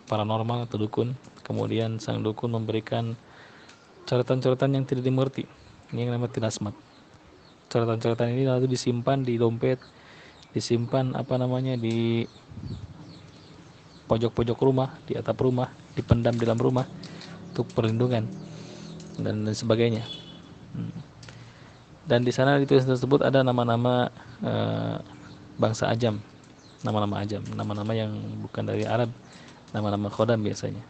paranormal atau dukun, kemudian sang dukun memberikan coretan-coretan yang tidak dimengerti. Ini yang namanya tilasmat. Coretan-coretan ini lalu disimpan di dompet, disimpan di pojok-pojok rumah, di atap rumah, dipendam di dalam rumah untuk perlindungan dan sebagainya. Dan di sana di tulisan tersebut ada nama-nama bangsa Ajam, nama-nama Ajam, nama-nama yang bukan dari Arab, nama-nama khodam biasanya.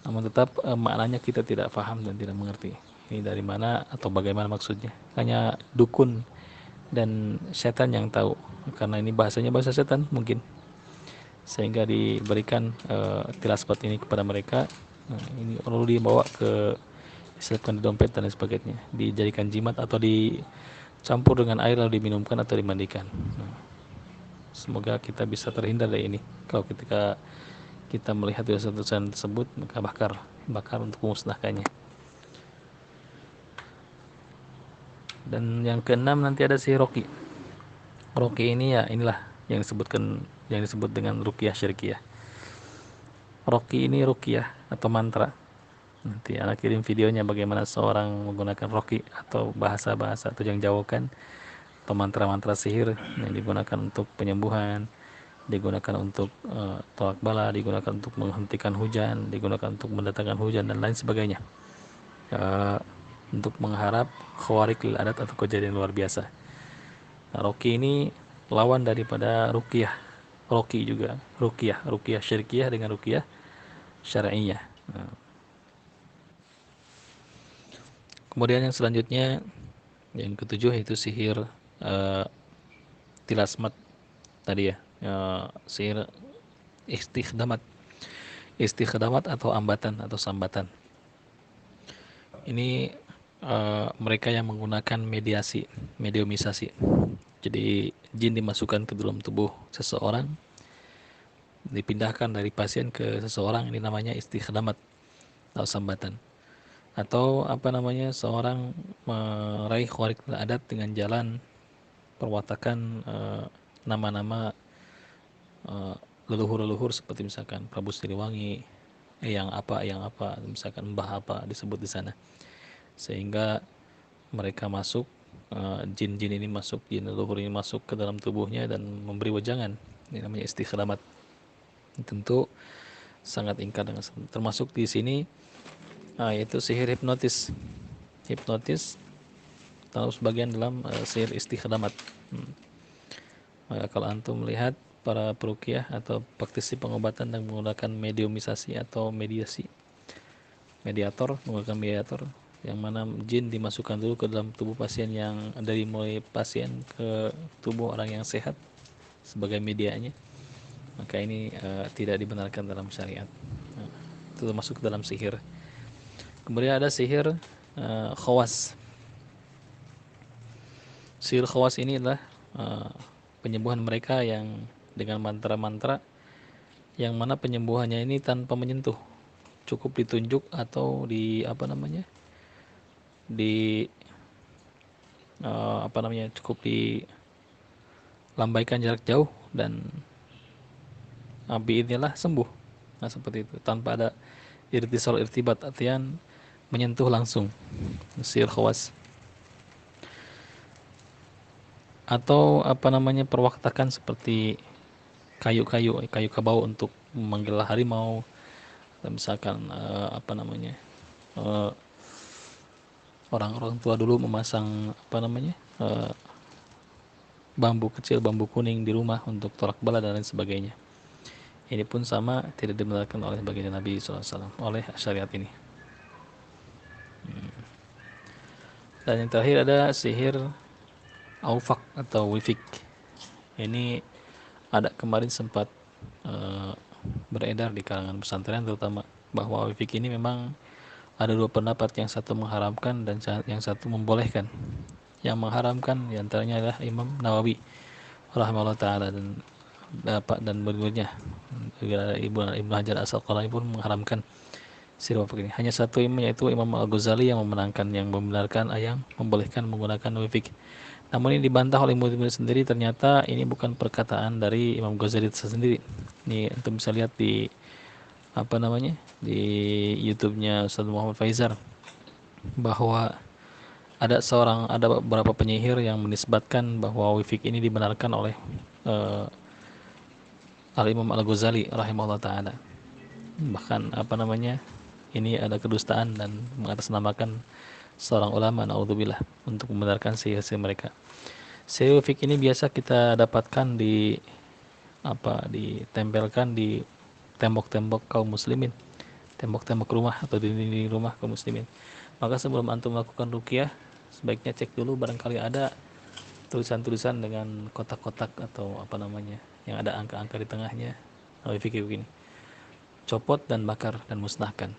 Namun tetap maknanya kita tidak paham dan tidak mengerti. Ini dari mana atau bagaimana maksudnya? Hanya dukun dan setan yang tahu, karena ini bahasanya bahasa setan mungkin, sehingga diberikan tilasmat ini kepada mereka. Ini perlu dibawa diselipkan di dompet dan lain sebagainya, dijadikan jimat atau dicampur dengan air lalu diminumkan atau dimandikan. Semoga kita bisa terhindar dari ini. Kalau ketika kita melihat tulisan-tulisan tersebut, maka bakar untuk memusnahkannya. Dan yang keenam nanti ada si Roki. Roki ini ya inilah yang disebut dengan ruqyah syirkiyah. Roki ini ruqyah atau mantra. Nanti anak kirim videonya bagaimana seorang menggunakan roki atau bahasa-bahasa atau yang jauhkan atau mantra-mantra sihir yang digunakan untuk penyembuhan, digunakan untuk tolak bala, digunakan untuk menghentikan hujan, digunakan untuk mendatangkan hujan dan lain sebagainya. Untuk mengharap khawarik lil adat atau kejadian luar biasa. Nah, roki ini lawan daripada ruqyah. Roki juga ruqyah syirkiyah dengan ruqyah syar'iyah. Nah, kemudian yang selanjutnya yang ketujuh yaitu sihir tilasmat tadi ya, sihir istikhdamat atau ambatan atau sambatan. Ini mereka yang menggunakan mediumisasi. Jadi jin dimasukkan ke dalam tubuh seseorang, dipindahkan dari pasien ke seseorang, ini namanya istikhdamat atau sambatan. Atau seorang meraih khawarik adat dengan jalan perwatakan nama-nama leluhur-leluhur seperti misalkan Prabu Siliwangi, yang apa, misalkan Mbah apa disebut di sana, sehingga mereka masuk, jin-jin ini masuk, jin leluhur ini masuk ke dalam tubuhnya dan memberi wejangan. Ini namanya istikhdamat. Tentu sangat ingkar dengan termasuk di sini yaitu sihir hipnotis tahu sebagian dalam sihir istikhdamat. Kalau antum melihat para peruqyah atau praktisi pengobatan yang menggunakan mediumisasi atau menggunakan mediator, yang mana jin dimasukkan dulu ke dalam tubuh pasien, yang dari mulai pasien ke tubuh orang yang sehat sebagai medianya, maka ini tidak dibenarkan dalam syariat. Itu termasuk dalam sihir. Kemudian ada sihir khawas. Sihir khawas ini adalah penyembuhan mereka yang dengan mantra-mantra, yang mana penyembuhannya ini tanpa menyentuh, cukup ditunjuk atau cukup dilambaikan jarak jauh dan biidznillah sembuh. Nah, seperti itu, tanpa ada irtibat, artian menyentuh langsung. Sihir khawas. Atau perwaktakan seperti kayu kabau untuk memanggil harimau, dan misalkan orang-orang tua dulu memasang bambu kecil, bambu kuning di rumah untuk tolak bala dan lain sebagainya. Ini pun sama, tidak dibenarkan oleh baginda Nabi SAW, oleh syariat ini. Dan yang terakhir ada sihir aufak atau wifik. Ini ada kemarin sempat beredar di kalangan pesantren terutama, bahwa wifik ini memang ada dua pendapat, yang satu mengharamkan dan yang satu membolehkan. Yang mengharamkan diantaranya adalah Imam Nawawi rahimahullah ta'ala dan berikutnya Ibnu Hajar Asqalani pun mengharamkan sihir wifik ini. Hanya satu imam, yaitu Imam Al-Ghazali, yang membenarkan yang membolehkan menggunakan wifik. Namun ini dibantah oleh murid-murid sendiri, ternyata ini bukan perkataan dari Imam Ghazali sendiri. Ini untuk bisa lihat di di YouTube-nya Ustaz Muhammad Faizar, bahwa ada beberapa penyihir yang menisbatkan bahwa wifik ini dibenarkan oleh Al-Imam Al-Ghazali rahimahullah ta'ala. Bahkan ini ada kedustaan dan mengatasnamakan seorang ulama, naudzubillah, untuk membenarkan sihir-sihir mereka. Sihir wifik ini biasa kita dapatkan ditempelkan di tembok-tembok kaum muslimin, tembok-tembok rumah atau dinding rumah kaum muslimin. Maka sebelum antum melakukan ruqyah, sebaiknya cek dulu barangkali ada tulisan-tulisan dengan kotak-kotak atau yang ada angka-angka di tengahnya. Wifik begini, copot dan bakar dan musnahkan.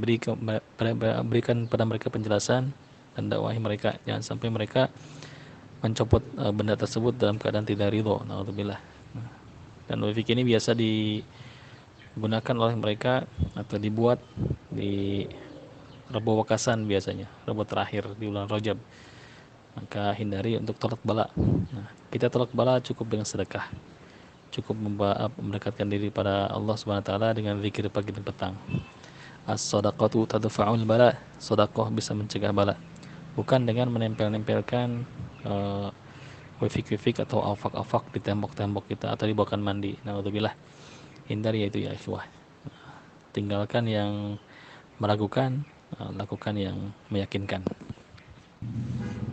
Berikan pada mereka penjelasan dan dakwahi mereka, jangan sampai mereka mencopot benda tersebut dalam keadaan tidak ridho. Naudzubillah. Dan wifi ini biasa digunakan oleh mereka atau dibuat di Rebo Wakasan biasanya, Rebo terakhir di bulan Rajab. Maka hindari untuk tolak bala. Nah, kita tolak bala cukup dengan sedekah, cukup mendekatkan diri pada Allah Subhanahu wa taala dengan zikir pagi dan petang. As-shadaqatu tadfa'ul bala. Sedekah bisa mencegah bala. Bukan dengan menempel-nempelkan wifik-wifik atau afak-afak di tembok-tembok kita atau di bahkan mandi. Naudzubillah. Hindari itu ya ikhwah. Tinggalkan yang meragukan, lakukan yang meyakinkan.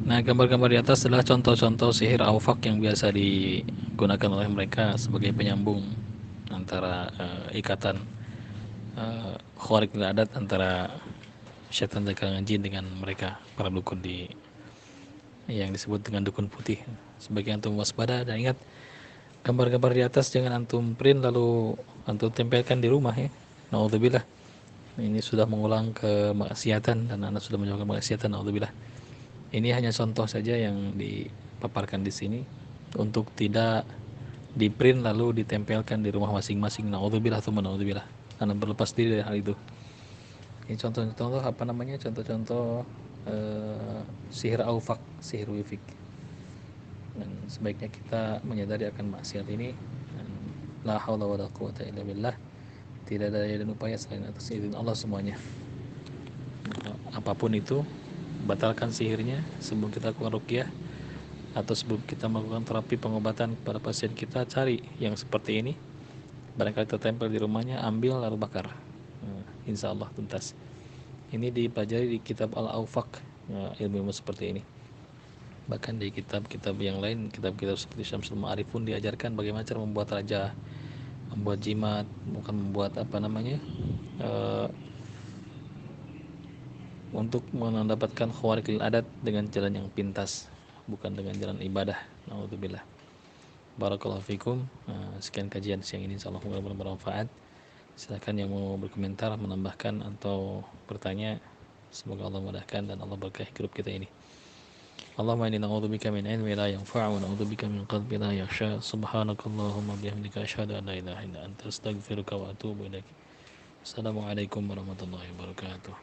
Nah, gambar-gambar di atas adalah contoh-contoh sihir aufak yang biasa digunakan oleh mereka sebagai penyambung antara ikatan khawarikul adat antara syaitan dan kalangan jin dengan mereka para dukun yang disebut dengan dukun putih. Sebagai antum waspada dan ingat, gambar-gambar di atas jangan antum print lalu antum tempelkan di rumah ya. Naudzubillah. Ini sudah mengulang kemaksiatan dan Anda sudah melakukan kemaksiatan. Naudzubillah. Ini hanya contoh saja yang dipaparkan di sini untuk tidak di-print lalu ditempelkan di rumah masing-masing. Naudzubillah tsumma naudzubillah. Anda berlepas diri dari hal itu. Ini contoh-contoh apa namanya? Contoh-contoh sihir aufak, sihir wifik. Dan sebaiknya kita menyadari akan maksiat ini. Dan la haula wala quwata illa billah. Tidak ada daya dan upaya selain atas izin Allah semuanya. Apapun itu, batalkan sihirnya sebelum kita lakukan ruqyah atau sebelum kita melakukan terapi pengobatan kepada pasien kita. Cari yang seperti ini, barangkali tertempel di rumahnya, ambil lalu bakar. Insya Allah tuntas. Ini dipelajari di kitab Al-Aufaq, ilmu seperti ini. Bahkan di kitab-kitab yang lain, kitab-kitab seperti Syamsul Ma'arif pun diajarkan bagaimana cara membuat raja, membuat jimat, bukan membuat apa namanya, untuk mendapatkan khawarikul adat dengan jalan yang pintas, bukan dengan jalan ibadah. Naudzubillah. Barakallahu fikum. Sekian kajian siang ini, insyaallah mudah-mudahan bermanfaat. Silakan yang mau berkomentar, menambahkan atau bertanya. Semoga Allah mudahkan dan Allah berkahi grup kita ini. Allahumma inni na'udzubika min ilmin la yanfa'u wa na'udzubika min qalbin la yakhsha. Subhanakallahumma bihamdika asyhadu an la ilaha illa anta astaghfiruka wa atubu ilaik. Assalamualaikum warahmatullahi wabarakatuh.